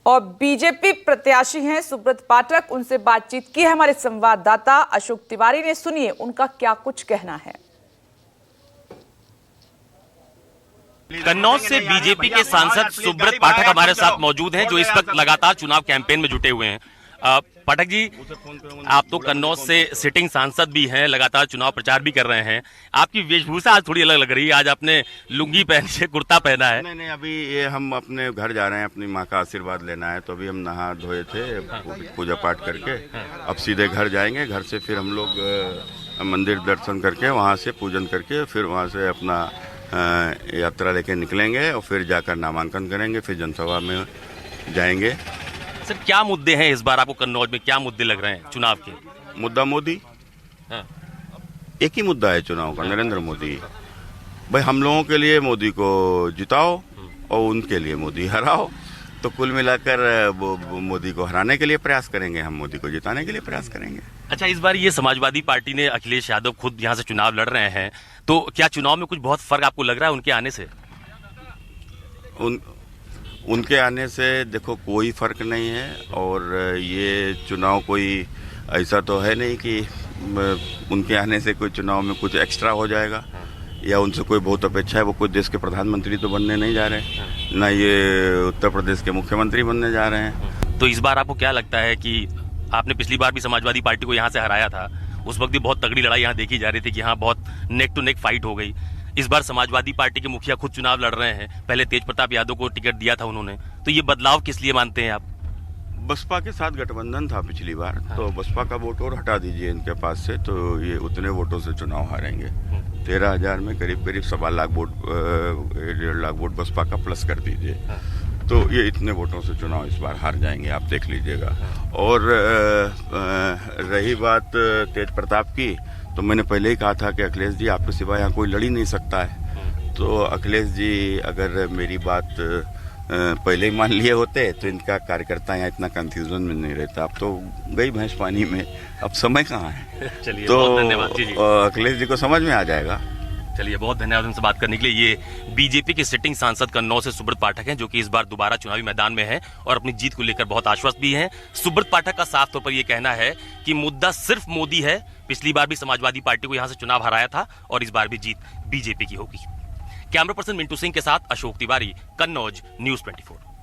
और बीजेपी प्रत्याशी हैं सुब्रत पाठक, उनसे बातचीत की है हमारे संवाददाता अशोक तिवारी ने। सुनिए उनका क्या कुछ कहना है। कन्नौज से बीजेपी के सांसद सुब्रत पाठक हमारे साथ मौजूद हैं, जो इस वक्त लगातार चुनाव कैंपेन में जुटे हुए हैं। पाठक जी, आप तो कन्नौज से सिटिंग सांसद भी हैं, लगातार चुनाव प्रचार भी कर रहे हैं। आपकी वेशभूषा आज थोड़ी अलग लग रही है। आज आपने लुंगी पहन के कुर्ता पहना है। नहीं, अभी ये हम अपने घर जा रहे हैं, अपनी माँ का आशीर्वाद लेना है, तो अभी हम नहा धोए थे, पूजा पाठ करके अब सीधे घर जाएंगे। घर से फिर हम लोग मंदिर दर्शन करके, वहाँ से पूजन करके, फिर वहाँ से अपना यात्रा लेके निकलेंगे और फिर जाकर नामांकन करेंगे, फिर जनसभा में जाएंगे। सर, क्या मुद्दे हैं इस बार आपको कन्नौज में, क्या मुद्दे लग रहे हैं चुनाव के? मुद्दा मोदी। हाँ। एक ही मुद्दा है चुनाव का, नरेंद्र मोदी। भाई हम लोगों के लिए मोदी को जिताओ और उनके लिए मोदी हराओ। तो कुल मिलाकर वो मोदी को हराने के लिए प्रयास करेंगे, हम मोदी को जिताने के लिए प्रयास करेंगे। अच्छा, इस बार ये समाजवादी पार्टी ने अखिलेश यादव खुद यहाँ से चुनाव लड़ रहे हैं, तो क्या चुनाव में कुछ बहुत फर्क आपको लग रहा है उनके आने से? उनके आने से देखो कोई फर्क नहीं है, और ये चुनाव कोई ऐसा तो है नहीं कि उनके आने से कोई चुनाव में कुछ एक्स्ट्रा हो जाएगा या उनसे कोई बहुत अपेक्षा है। वो कोई देश के प्रधानमंत्री तो बनने नहीं जा रहे, ना ये उत्तर प्रदेश के मुख्यमंत्री बनने जा रहे हैं। तो इस बार आपको क्या लगता है कि आपने पिछली बार भी समाजवादी पार्टी को यहाँ से हराया था, उस वक्त भी बहुत तगड़ी लड़ाई यहाँ देखी जा रही थी कि यहाँ बहुत नेक टू नेक फाइट हो गई। इस बार समाजवादी पार्टी के मुखिया खुद चुनाव लड़ रहे हैं, पहले तेज प्रताप यादव को टिकट दिया था उन्होंने, तो ये बदलाव किस लिए मानते हैं आप? बसपा के साथ गठबंधन था पिछली बार, तो बसपा का वोट और हटा दीजिए इनके पास से, तो ये उतने वोटों से चुनाव हारेंगे। 13,000 में करीब 1.25 लाख वोट, 1.5 लाख वोट बसपा का प्लस कर दीजिए, तो ये इतने वोटों से चुनाव इस बार हार जाएंगे, आप देख लीजिएगा। और रही बात तेज प्रताप की, तो मैंने पहले ही कहा था कि अखिलेश जी आपके सिवा यहाँ कोई लड़ ही नहीं सकता है। तो अखिलेश जी अगर मेरी बात पहले ही मान लिए होते तो इनका कार्यकर्ता यहाँ इतना कंफ्यूजन में नहीं रहता। अब तो गई भैंस पानी में, अब समय कहाँ है। चलिए, तो बहुत धन्यवाद। अखिलेश जी को समझ में आ जाएगा। चलिए, बहुत धन्यवाद उनसे बात करने के लिए। ये बीजेपी के सिटिंग सांसद कन्नौज से सुब्रत पाठक हैं, जो कि इस बार दोबारा चुनावी मैदान में हैं और अपनी जीत को लेकर बहुत आश्वस्त भी हैं। सुब्रत पाठक का साफ तौर पर यह कहना है कि मुद्दा सिर्फ मोदी है। पिछली बार भी समाजवादी पार्टी को यहां से चुनाव हराया था और इस बार भी जीत बीजेपी की होगी। कैमरा पर्सन मिंटू सिंह के साथ अशोक तिवारी, कन्नौज, न्यूज़ 24।